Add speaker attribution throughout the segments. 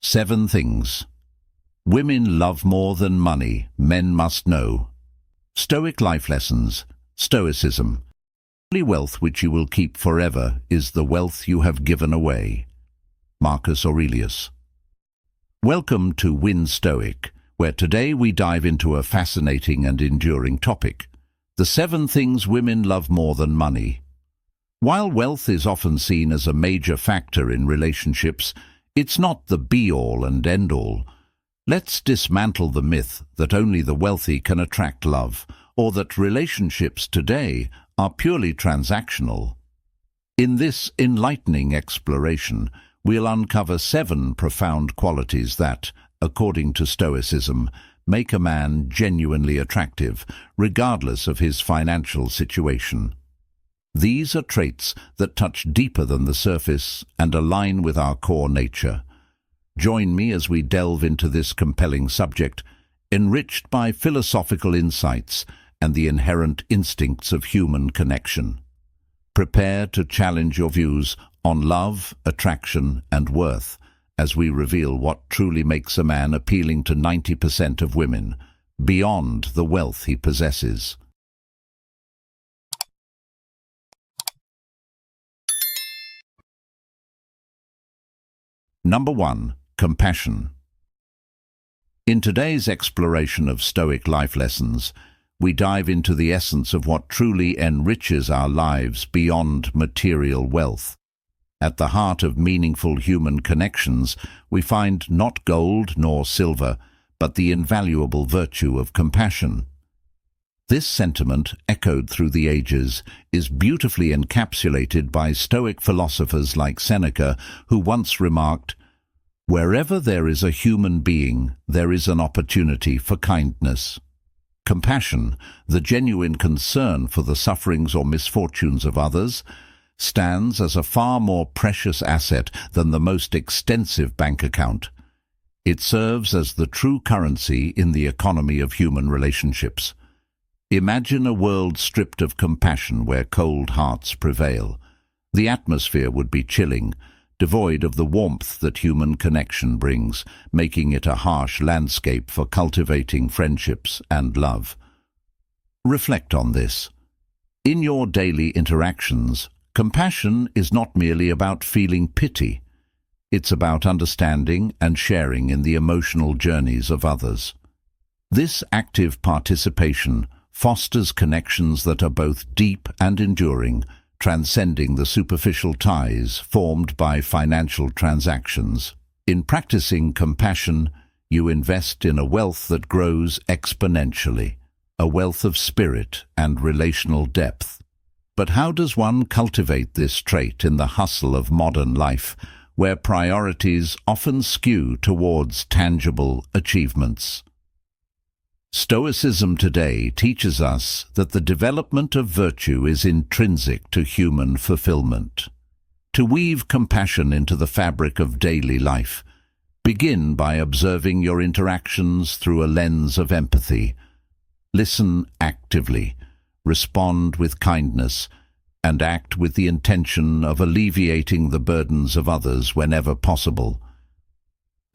Speaker 1: 7 things women love more than money, men must know. Stoic life lessons. Stoicism. The only wealth which you will keep forever is the wealth you have given away. Marcus Aurelius. Welcome to Win Stoic, where today we dive into a fascinating and enduring topic: the 7 things women love more than money. While wealth is often seen as a major factor in relationships, it's not the be-all and end-all. Let's dismantle the myth that only the wealthy can attract love, or that relationships today are purely transactional. In this enlightening exploration, we'll uncover 7 profound qualities that, according to Stoicism, make a man genuinely attractive, regardless of his financial situation. These are traits that touch deeper than the surface and align with our core nature. Join me as we delve into this compelling subject, enriched by philosophical insights and the inherent instincts of human connection. Prepare to challenge your views on love, attraction, and worth as we reveal what truly makes a man appealing to 90% of women, beyond the wealth he possesses. Number 1. Compassion. In today's exploration of Stoic life lessons, we dive into the essence of what truly enriches our lives beyond material wealth. At the heart of meaningful human connections, we find not gold nor silver, but the invaluable virtue of compassion. This sentiment, echoed through the ages, is beautifully encapsulated by Stoic philosophers like Seneca, who once remarked, "Wherever there is a human being, there is an opportunity for kindness." Compassion, the genuine concern for the sufferings or misfortunes of others, stands as a far more precious asset than the most extensive bank account. It serves as the true currency in the economy of human relationships. Imagine a world stripped of compassion where cold hearts prevail. The atmosphere would be chilling, devoid of the warmth that human connection brings, making it a harsh landscape for cultivating friendships and love. Reflect on this. In your daily interactions, compassion is not merely about feeling pity. It's about understanding and sharing in the emotional journeys of others. This active participation fosters connections that are both deep and enduring, transcending the superficial ties formed by financial transactions. In practicing compassion, you invest in a wealth that grows exponentially, a wealth of spirit and relational depth. But how does one cultivate this trait in the hustle of modern life, where priorities often skew towards tangible achievements? Stoicism today teaches us that the development of virtue is intrinsic to human fulfillment. To weave compassion into the fabric of daily life, begin by observing your interactions through a lens of empathy. Listen actively, respond with kindness, and act with the intention of alleviating the burdens of others whenever possible.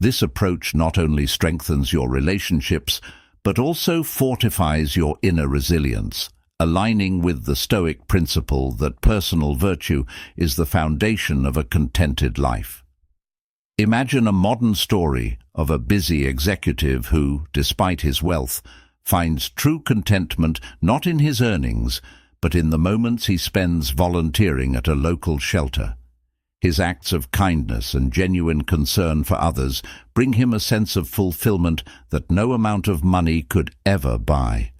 Speaker 1: This approach not only strengthens your relationships, but also fortifies your inner resilience, aligning with the Stoic principle that personal virtue is the foundation of a contented life. Imagine a modern story of a busy executive who, despite his wealth, finds true contentment not in his earnings, but in the moments he spends volunteering at a local shelter. His acts of kindness and genuine concern for others bring him a sense of fulfillment that no amount of money could ever buy.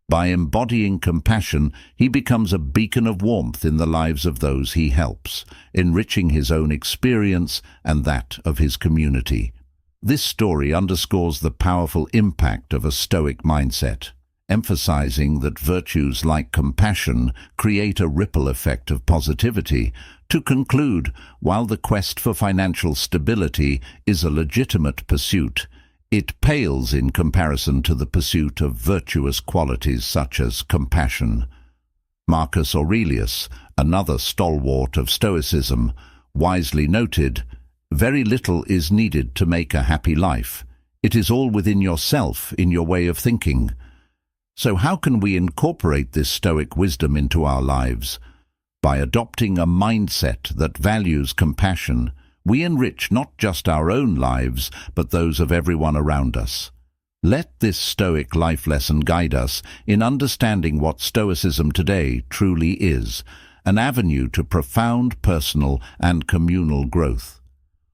Speaker 1: By embodying compassion, he becomes a beacon of warmth in the lives of those he helps, enriching his own experience and that of his community. This story underscores the powerful impact of a Stoic mindset, emphasizing that virtues like compassion create a ripple effect of positivity. To conclude, while the quest for financial stability is a legitimate pursuit, it pales in comparison to the pursuit of virtuous qualities such as compassion. Marcus Aurelius, another stalwart of Stoicism, wisely noted, Very little is needed to make a happy life. It is all within yourself, in your way of thinking. So how can we incorporate this Stoic wisdom into our lives? By adopting a mindset that values compassion, we enrich not just our own lives, but those of everyone around us. Let this Stoic life lesson guide us in understanding what Stoicism today truly is, an avenue to profound personal and communal growth.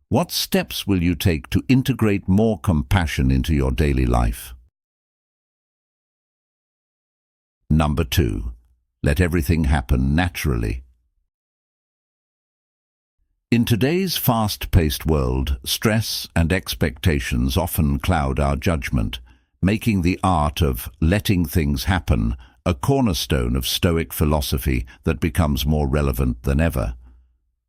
Speaker 1: What steps will you take to integrate more compassion into your daily life? Number 2. Let everything happen naturally. In today's fast-paced world, stress and expectations often cloud our judgment, making the art of letting things happen a cornerstone of Stoic philosophy that becomes more relevant than ever.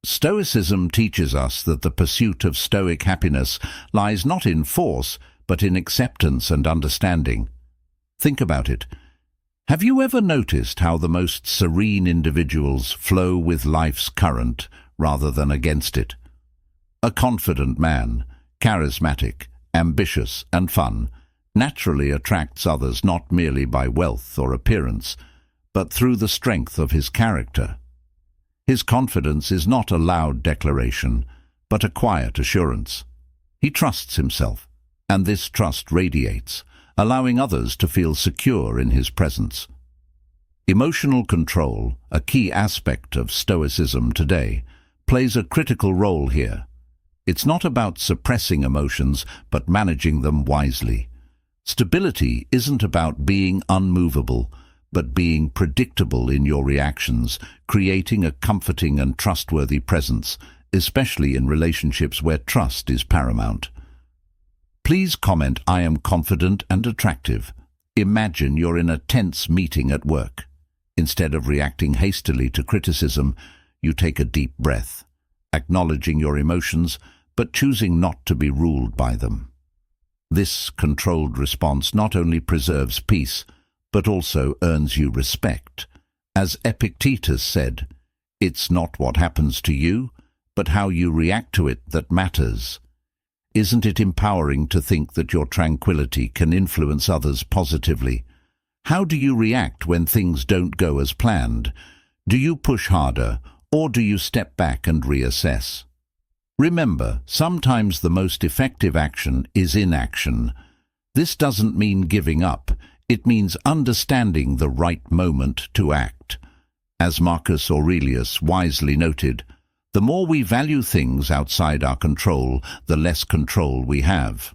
Speaker 1: Stoicism teaches us that the pursuit of Stoic happiness lies not in force, but in acceptance and understanding. Think about it. Have you ever noticed how the most serene individuals flow with life's current rather than against it? A confident man, charismatic, ambitious and fun, naturally attracts others not merely by wealth or appearance, but through the strength of his character. His confidence is not a loud declaration, but a quiet assurance. He trusts himself, and this trust radiates, allowing others to feel secure in his presence. Emotional control, a key aspect of Stoicism today, plays a critical role here. It's not about suppressing emotions, but managing them wisely. Stability isn't about being unmovable, but being predictable in your reactions, creating a comforting and trustworthy presence, especially in relationships where trust is paramount. Please comment, "I am confident and attractive." Imagine you're in a tense meeting at work. Instead of reacting hastily to criticism, you take a deep breath, acknowledging your emotions, but choosing not to be ruled by them. This controlled response not only preserves peace, but also earns you respect. As Epictetus said, "It's not what happens to you, but how you react to it that matters." Isn't it empowering to think that your tranquility can influence others positively? How do you react when things don't go as planned? Do you push harder, or do you step back and reassess? Remember, sometimes the most effective action is inaction. This doesn't mean giving up. It means understanding the right moment to act. As Marcus Aurelius wisely noted, the more we value things outside our control, the less control we have.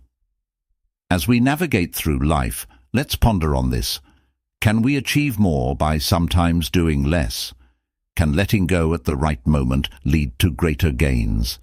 Speaker 1: As we navigate through life, let's ponder on this. Can we achieve more by sometimes doing less? Can letting go at the right moment lead to greater gains?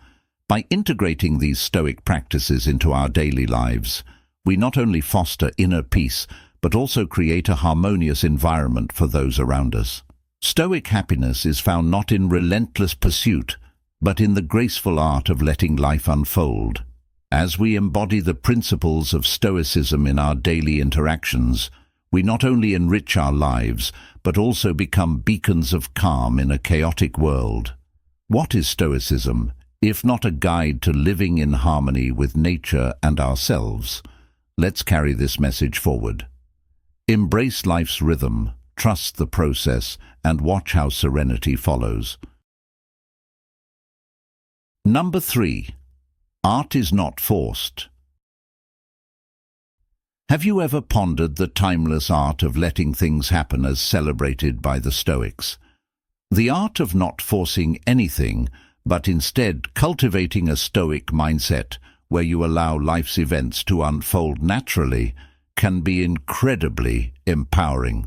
Speaker 1: By integrating these Stoic practices into our daily lives, we not only foster inner peace, but also create a harmonious environment for those around us. Stoic happiness is found not in relentless pursuit, but in the graceful art of letting life unfold. As we embody the principles of Stoicism in our daily interactions, we not only enrich our lives, but also become beacons of calm in a chaotic world. What is Stoicism, if not a guide to living in harmony with nature and ourselves? Let's carry this message forward. Embrace life's rhythm, trust the process, and watch how serenity follows. Number 3. Art is not forced. Have you ever pondered the timeless art of letting things happen as celebrated by the Stoics? The art of not forcing anything, but instead cultivating a Stoic mindset where you allow life's events to unfold naturally can be incredibly empowering.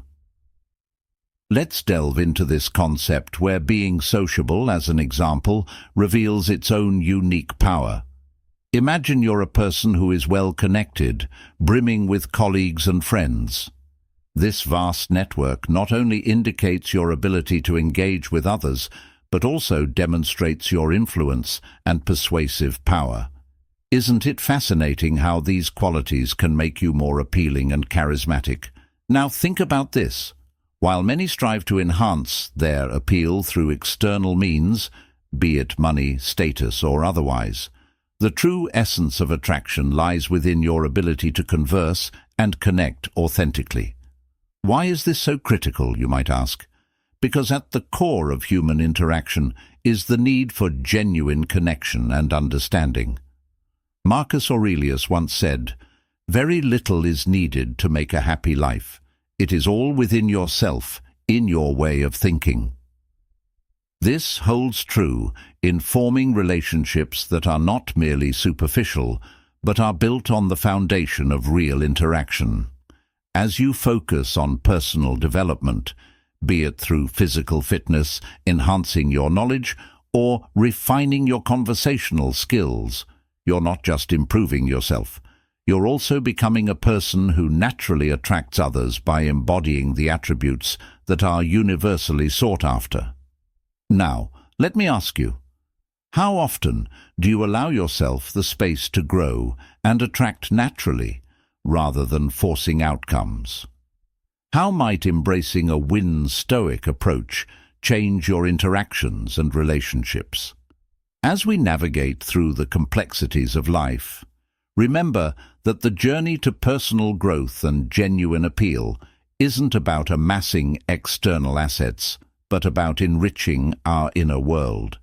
Speaker 1: Let's delve into this concept where being sociable, as an example, reveals its own unique power. Imagine you're a person who is well connected, brimming with colleagues and friends. This vast network not only indicates your ability to engage with others, but also demonstrates your influence and persuasive power. Isn't it fascinating how these qualities can make you more appealing and charismatic? Now think about this. While many strive to enhance their appeal through external means, be it money, status, or otherwise, The true essence of attraction lies within your ability to converse and connect authentically. Why is this so critical, you might ask? Because at the core of human interaction is the need for genuine connection and understanding. Marcus Aurelius once said, "Very little is needed to make a happy life. It is all within yourself, in your way of thinking." This holds true in forming relationships that are not merely superficial, but are built on the foundation of real interaction. As you focus on personal development, be it through physical fitness, enhancing your knowledge, or refining your conversational skills, you're not just improving yourself. You're also becoming a person who naturally attracts others by embodying the attributes that are universally sought after. Now, let me ask you, how often do you allow yourself the space to grow and attract naturally, rather than forcing outcomes? How might embracing a Stoic approach change your interactions and relationships? As we navigate through the complexities of life, remember that the journey to personal growth and genuine appeal isn't about amassing external assets, but about enriching our inner world.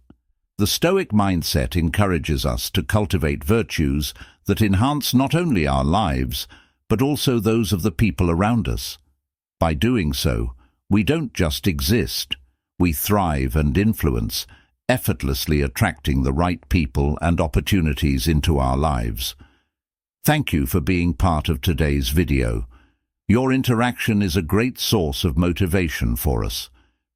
Speaker 1: The Stoic mindset encourages us to cultivate virtues that enhance not only our lives, but also those of the people around us. By doing so, we don't just exist, we thrive and influence, effortlessly attracting the right people and opportunities into our lives. Thank you for being part of today's video. Your interaction is a great source of motivation for us.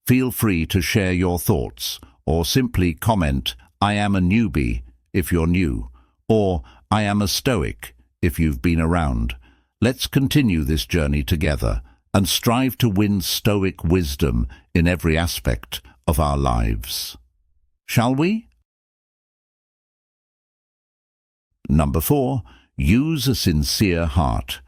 Speaker 1: Feel free to share your thoughts, or simply comment, "I am a newbie," if you're new, or "I am a Stoic," if you've been around. Let's continue this journey together and strive to win Stoic wisdom in every aspect of our lives. Shall we? Number 4. Use a sincere heart.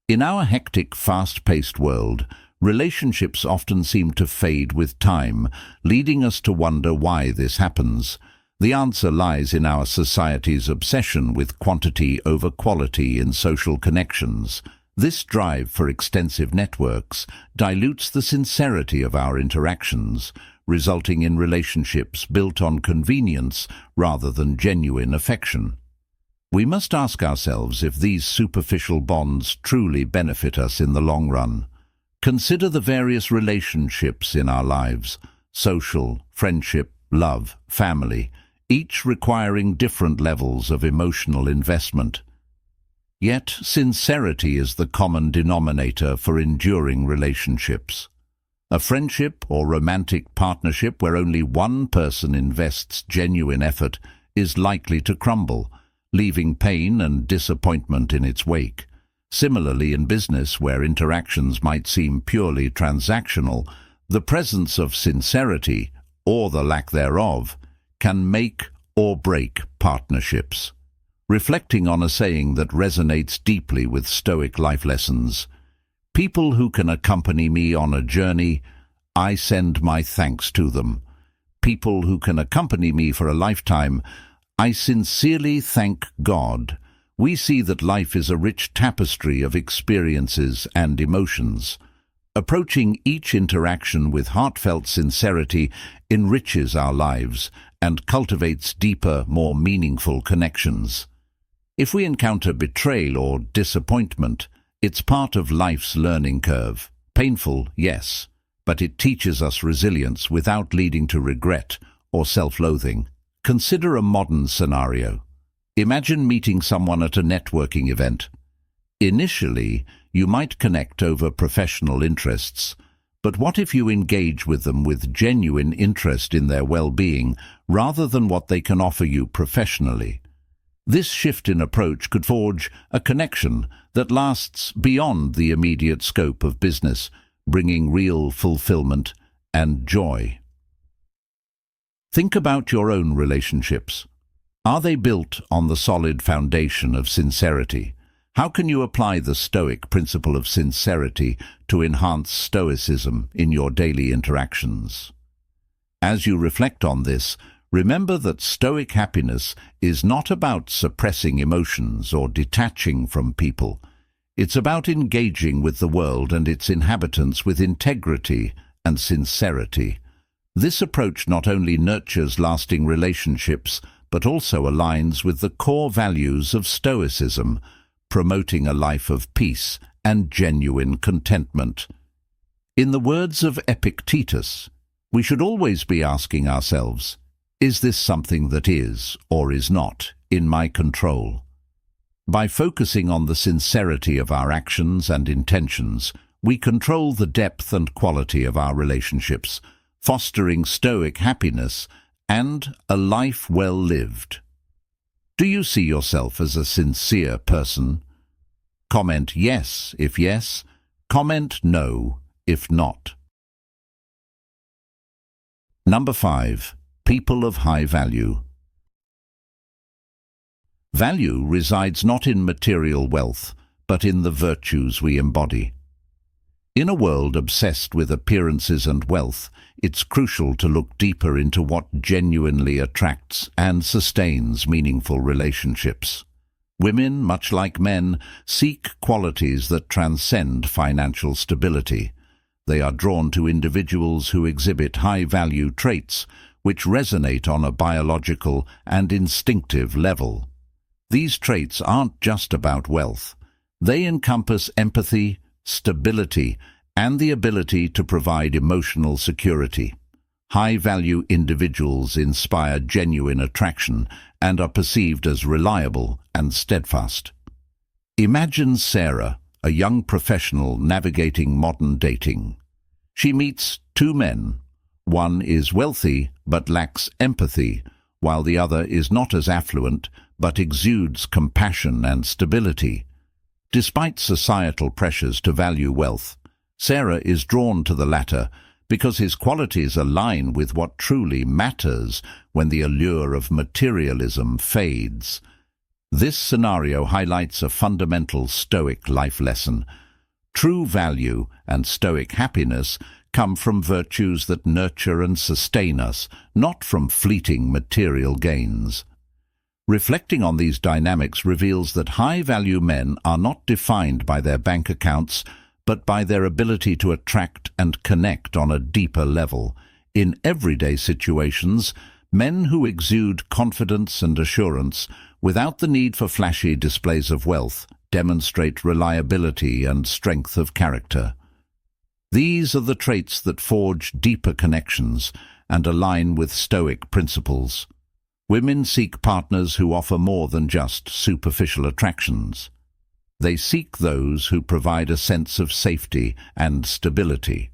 Speaker 1: In our hectic, fast-paced world, relationships often seem to fade with time, leading us to wonder why this happens. The answer lies in our society's obsession with quantity over quality in social connections. This drive for extensive networks dilutes the sincerity of our interactions, resulting in relationships built on convenience rather than genuine affection. We must ask ourselves if these superficial bonds truly benefit us in the long run. Consider the various relationships in our lives: social, friendship, love, family, each requiring different levels of emotional investment. Yet, sincerity is the common denominator for enduring relationships. A friendship or romantic partnership where only one person invests genuine effort is likely to crumble, leaving pain and disappointment in its wake. Similarly, in business, where interactions might seem purely transactional, the presence of sincerity, or the lack thereof, can make or break partnerships. Reflecting on a saying that resonates deeply with Stoic life lessons, "People who can accompany me on a journey, I send my thanks to them. People who can accompany me for a lifetime, I sincerely thank God." We see that life is a rich tapestry of experiences and emotions. Approaching each interaction with heartfelt sincerity enriches our lives and cultivates deeper, more meaningful connections. If we encounter betrayal or disappointment, it's part of life's learning curve. Painful, yes, but it teaches us resilience without leading to regret or self-loathing. Consider a modern scenario. Imagine meeting someone at a networking event. Initially, you might connect over professional interests, but what if you engage with them with genuine interest in their well-being rather than what they can offer you professionally? This shift in approach could forge a connection that lasts beyond the immediate scope of business, bringing real fulfillment and joy. Think about your own relationships. Are they built on the solid foundation of sincerity? How can you apply the Stoic principle of sincerity to enhance Stoicism in your daily interactions? As you reflect on this, Remember that Stoic happiness is not about suppressing emotions or detaching from people. It's about engaging with the world and its inhabitants with integrity and sincerity. This approach not only nurtures lasting relationships, but also aligns with the core values of Stoicism, promoting a life of peace and genuine contentment. In the words of Epictetus, we should always be asking ourselves, is this something that is, or is not, in my control? By focusing on the sincerity of our actions and intentions, we control the depth and quality of our relationships, fostering Stoic happiness and a life well lived. Do you see yourself as a sincere person? Comment yes if yes, comment no if not. Number 5. People of high value. Value resides not in material wealth, but in the virtues we embody. In a world obsessed with appearances and wealth, it's crucial to look deeper into what genuinely attracts and sustains meaningful relationships. Women, much like men, seek qualities that transcend financial stability. They are drawn to individuals who exhibit high-value traits, which resonate on a biological and instinctive level. These traits aren't just about wealth. They encompass empathy, stability, and the ability to provide emotional security. High-value individuals inspire genuine attraction and are perceived as reliable and steadfast. Imagine Sarah, a young professional navigating modern dating. She meets two men. One is wealthy but lacks empathy, while the other is not as affluent but exudes compassion and stability. Despite societal pressures to value wealth, Sarah is drawn to the latter because his qualities align with what truly matters when the allure of materialism fades. This scenario highlights a fundamental Stoic life lesson. True value and Stoic happiness come from virtues that nurture and sustain us, not from fleeting material gains. Reflecting on these dynamics reveals that high-value men are not defined by their bank accounts, but by their ability to attract and connect on a deeper level. In everyday situations, men who exude confidence and assurance without the need for flashy displays of wealth demonstrate reliability and strength of character. These are the traits that forge deeper connections and align with Stoic principles. Women seek partners who offer more than just superficial attractions. They seek those who provide a sense of safety and stability.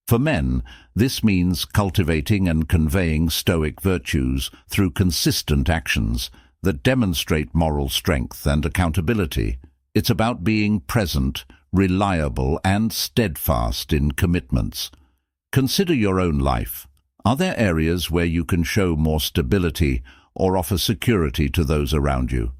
Speaker 1: For men, this means cultivating and conveying Stoic virtues through consistent actions that demonstrate moral strength and accountability. It's about being present, reliable, and steadfast in commitments. Consider your own life. Are there areas where you can show more stability or offer security to those around you?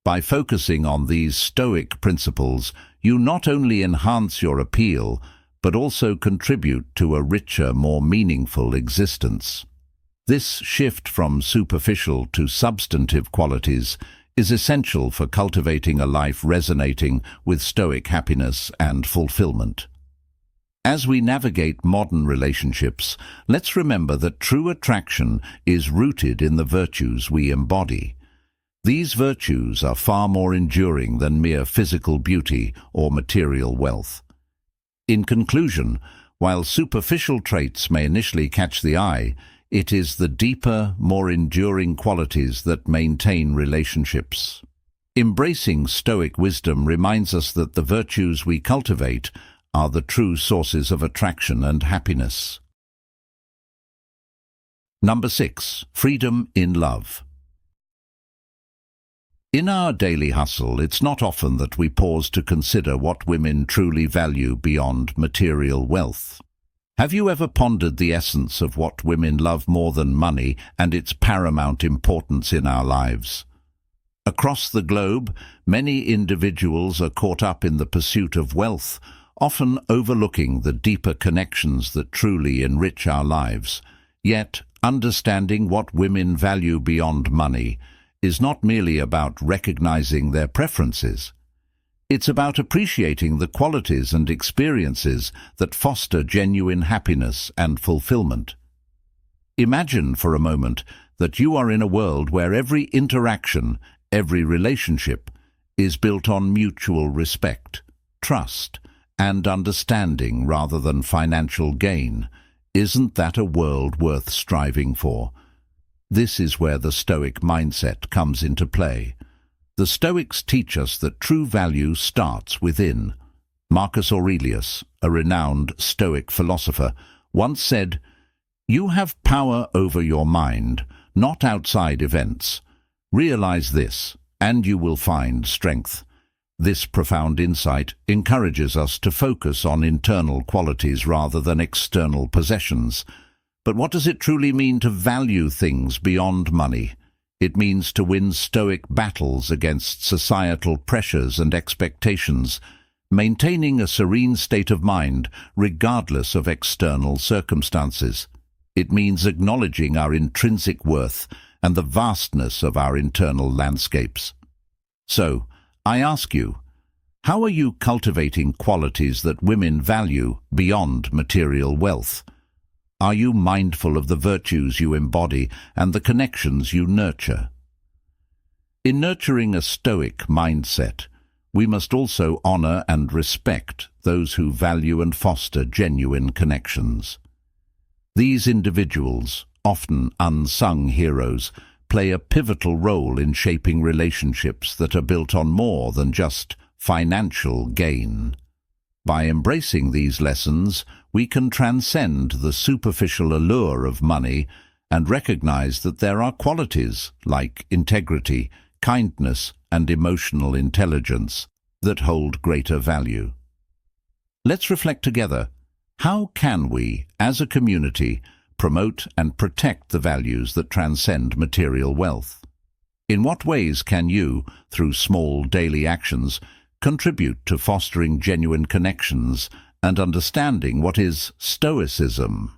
Speaker 1: By focusing on these Stoic principles, you not only enhance your appeal, but also contribute to a richer, more meaningful existence. This shift from superficial to substantive qualities is essential for cultivating a life resonating with Stoic happiness and fulfillment. As we navigate modern relationships, let's remember that true attraction is rooted in the virtues we embody. These virtues are far more enduring than mere physical beauty or material wealth. In conclusion, while superficial traits may initially catch the eye, it is the deeper, more enduring qualities that maintain relationships. Embracing Stoic wisdom reminds us that the virtues we cultivate are the true sources of attraction and happiness. Number 6. Freedom in love. In our daily hustle, it's not often that we pause to consider what women truly value beyond material wealth. Have you ever pondered the essence of what women love more than money and its paramount importance in our lives? Across the globe, many individuals are caught up in the pursuit of wealth, often overlooking the deeper connections that truly enrich our lives. Yet, understanding what women value beyond money is not merely about recognizing their preferences. It's about appreciating the qualities and experiences that foster genuine happiness and fulfillment. Imagine for a moment that you are in a world where every interaction, every relationship, is built on mutual respect, trust, and understanding rather than financial gain. Isn't that a world worth striving for? This is where the Stoic mindset comes into play. The Stoics teach us that true value starts within. Marcus Aurelius, a renowned Stoic philosopher, once said, "You have power over your mind, not outside events. Realize this, and you will find strength." This profound insight encourages us to focus on internal qualities rather than external possessions. But what does it truly mean to value things beyond money? It means to win Stoic battles against societal pressures and expectations, maintaining a serene state of mind regardless of external circumstances. It means acknowledging our intrinsic worth and the vastness of our internal landscapes. So, I ask you, how are you cultivating qualities that women value beyond material wealth? Are you mindful of the virtues you embody and the connections you nurture? In nurturing a Stoic mindset, we must also honor and respect those who value and foster genuine connections. These individuals, often unsung heroes, play a pivotal role in shaping relationships that are built on more than just financial gain. By embracing these lessons, we can transcend the superficial allure of money and recognize that there are qualities like integrity, kindness, and emotional intelligence that hold greater value. Let's reflect together. How can we, as a community, promote and protect the values that transcend material wealth? In what ways can you, through small daily actions, contribute to fostering genuine connections and understanding what is Stoicism?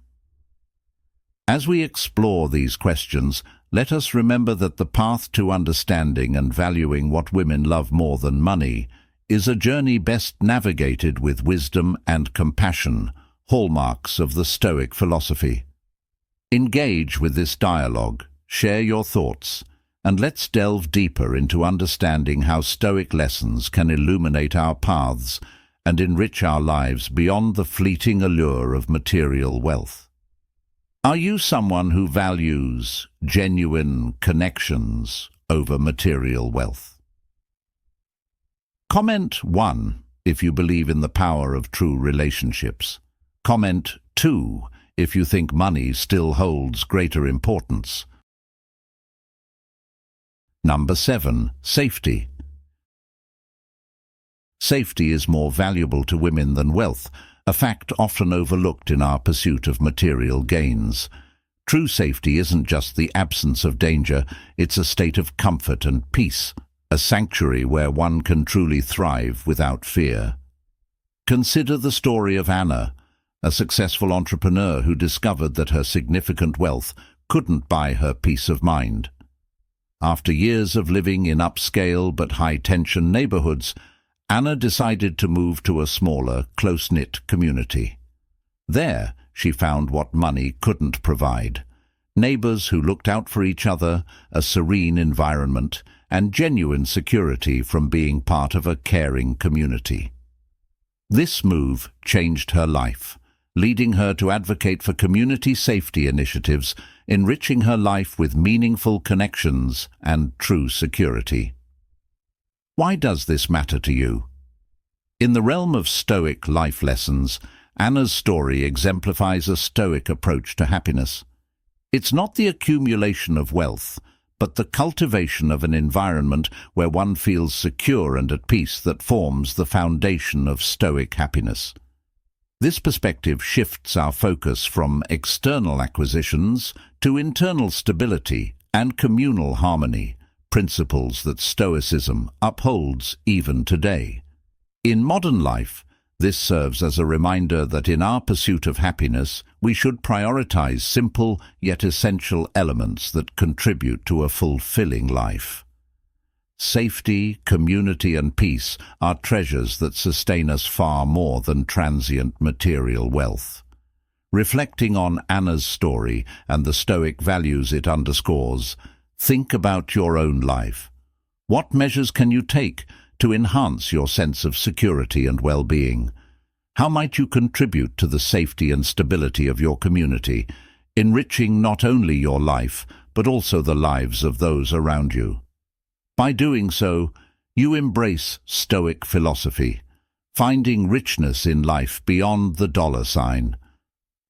Speaker 1: As we explore these questions, let us remember that the path to understanding and valuing what women love more than money is a journey best navigated with wisdom and compassion, hallmarks of the Stoic philosophy. Engage with this dialogue, share your thoughts, and let's delve deeper into understanding how Stoic lessons can illuminate our paths and enrich our lives beyond the fleeting allure of material wealth. Are you someone who values genuine connections over material wealth? Comment 1 if you believe in the power of true relationships. Comment 2 if you think money still holds greater importance. Number 7. Safety. Safety is more valuable to women than wealth, a fact often overlooked in our pursuit of material gains. True safety isn't just the absence of danger, it's a state of comfort and peace, a sanctuary where one can truly thrive without fear. Consider the story of Anna, a successful entrepreneur who discovered that her significant wealth couldn't buy her peace of mind. After years of living in upscale but high-tension neighborhoods, Anna decided to move to a smaller, close-knit community. There, she found what money couldn't provide: neighbors who looked out for each other, a serene environment, and genuine security from being part of a caring community. This move changed her life, leading her to advocate for community safety initiatives, enriching her life with meaningful connections and true security. Why does this matter to you? In the realm of Stoic life lessons, Anna's story exemplifies a Stoic approach to happiness. It's not the accumulation of wealth, but the cultivation of an environment where one feels secure and at peace that forms the foundation of Stoic happiness. This perspective shifts our focus from external acquisitions to internal stability and communal harmony, principles that Stoicism upholds even today. In modern life, This serves as a reminder that in our pursuit of happiness, we should prioritize simple yet essential elements that contribute to a fulfilling life. Safety, community, and peace are treasures that sustain us far more than transient material wealth. Reflecting on Anna's story and the Stoic values it underscores, think about your own life. What measures can you take to enhance your sense of security and well-being? How might you contribute to the safety and stability of your community, enriching not only your life, but also the lives of those around you? By doing so, you embrace Stoic philosophy, finding richness in life beyond the dollar sign.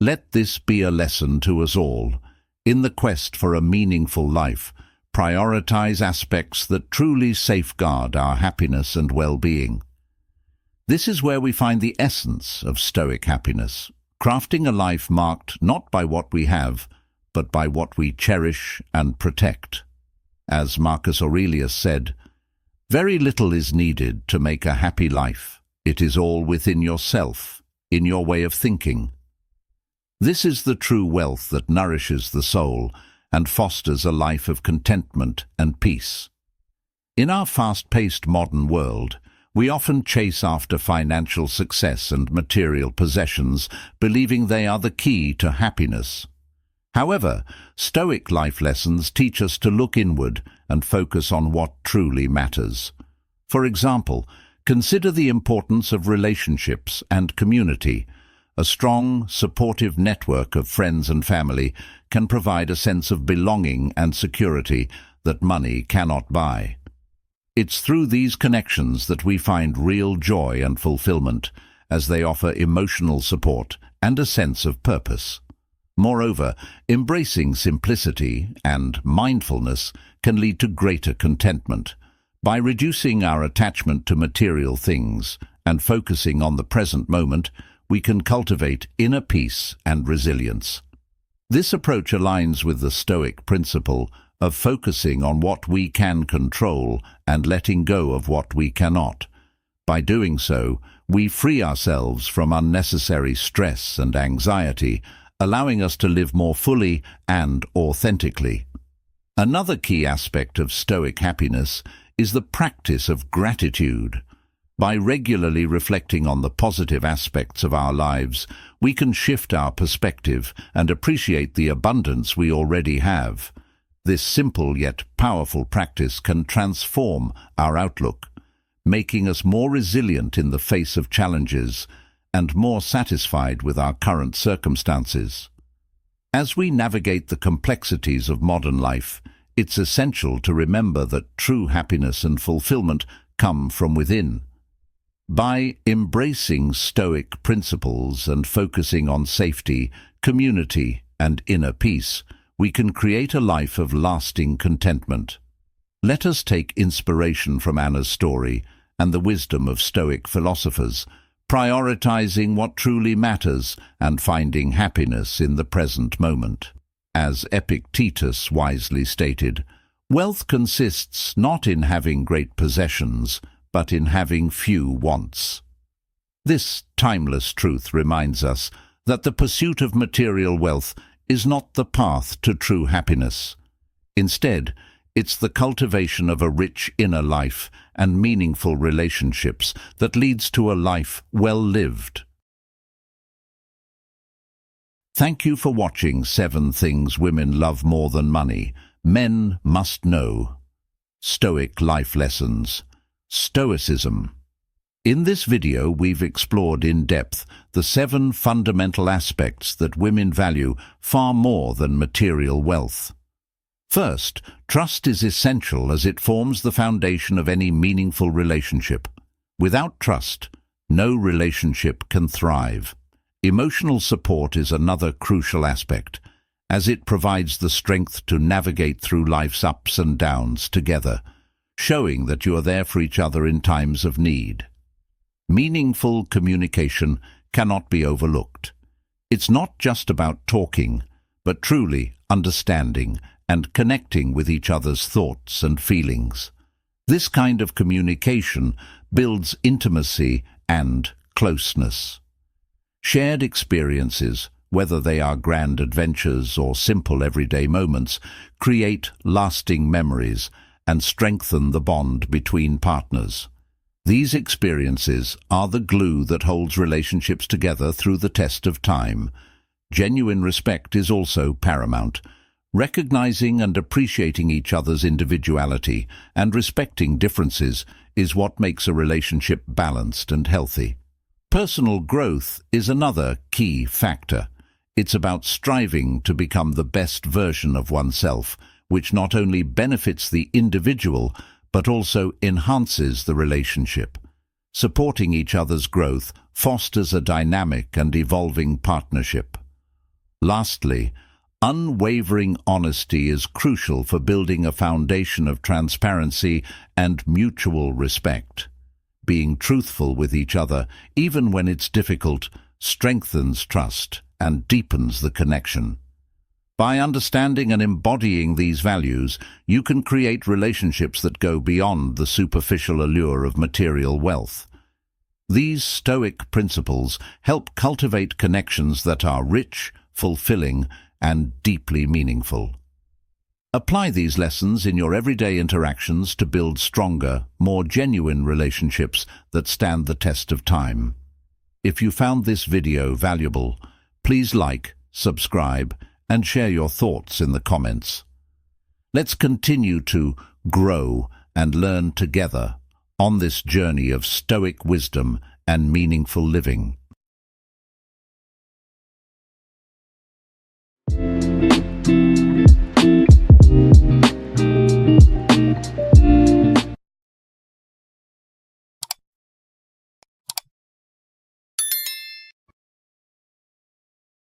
Speaker 1: Let this be a lesson to us all. In the quest for a meaningful life, prioritize aspects that truly safeguard our happiness and well-being. This is where we find the essence of Stoic happiness, crafting a life marked not by what we have, but by what we cherish and protect. As Marcus Aurelius said, "Very little is needed to make a happy life. It is all within yourself, in your way of thinking." This is the true wealth that nourishes the soul and fosters a life of contentment and peace. In our fast-paced modern world, we often chase after financial success and material possessions, believing they are the key to happiness. However, Stoic life lessons teach us to look inward and focus on what truly matters. For example, consider the importance of relationships and community. A strong, supportive network of friends and family can provide a sense of belonging and security that money cannot buy. It's through these connections that we find real joy and fulfillment, as they offer emotional support and a sense of purpose. Moreover, embracing simplicity and mindfulness can lead to greater contentment. By reducing our attachment to material things and focusing on the present moment, we can cultivate inner peace and resilience. This approach aligns with the Stoic principle of focusing on what we can control and letting go of what we cannot. By doing so, we free ourselves from unnecessary stress and anxiety, allowing us to live more fully and authentically. Another key aspect of Stoic happiness is the practice of gratitude. By regularly reflecting on the positive aspects of our lives, we can shift our perspective and appreciate the abundance we already have. This simple yet powerful practice can transform our outlook, making us more resilient in the face of challenges and more satisfied with our current circumstances. As we navigate the complexities of modern life, it's essential to remember that true happiness and fulfillment come from within. By embracing Stoic principles and focusing on safety, community, and inner peace, we can create a life of lasting contentment. Let us take inspiration from Anna's story and the wisdom of Stoic philosophers, prioritizing what truly matters and finding happiness in the present moment. As Epictetus wisely stated, "Wealth consists not in having great possessions, but in having few wants." This timeless truth reminds us that the pursuit of material wealth is not the path to true happiness. Instead, it's the cultivation of a rich inner life and meaningful relationships that leads to a life well lived. Thank you for watching 7 Things Women Love More Than Money. Men Must Know. Stoic Life Lessons. Stoicism. In this video, we've explored in depth the 7 fundamental aspects that women value far more than material wealth. First, trust is essential as it forms the foundation of any meaningful relationship. Without trust, no relationship can thrive. Emotional support is another crucial aspect, as it provides the strength to navigate through life's ups and downs together, showing that you are there for each other in times of need. Meaningful communication cannot be overlooked. It's not just about talking, but truly understanding and connecting with each other's thoughts and feelings. This kind of communication builds intimacy and closeness. Shared experiences, whether they are grand adventures or simple everyday moments, create lasting memories and strengthen the bond between partners. These experiences are the glue that holds relationships together through the test of time. Genuine respect is also paramount. Recognizing and appreciating each other's individuality and respecting differences is what makes a relationship balanced and healthy. Personal growth is another key factor. It's about striving to become the best version of oneself, which not only benefits the individual, but also enhances the relationship. Supporting each other's growth fosters a dynamic and evolving partnership. Lastly, unwavering honesty is crucial for building a foundation of transparency and mutual respect. Being truthful with each other, even when it's difficult, strengthens trust and deepens the connection. By understanding and embodying these values, you can create relationships that go beyond the superficial allure of material wealth. These Stoic principles help cultivate connections that are rich, fulfilling, and deeply meaningful. Apply these lessons in your everyday interactions to build stronger, more genuine relationships that stand the test of time. If you found this video valuable, please like, subscribe, and share your thoughts in the comments. Let's continue to grow and learn together on this journey of Stoic wisdom and meaningful living.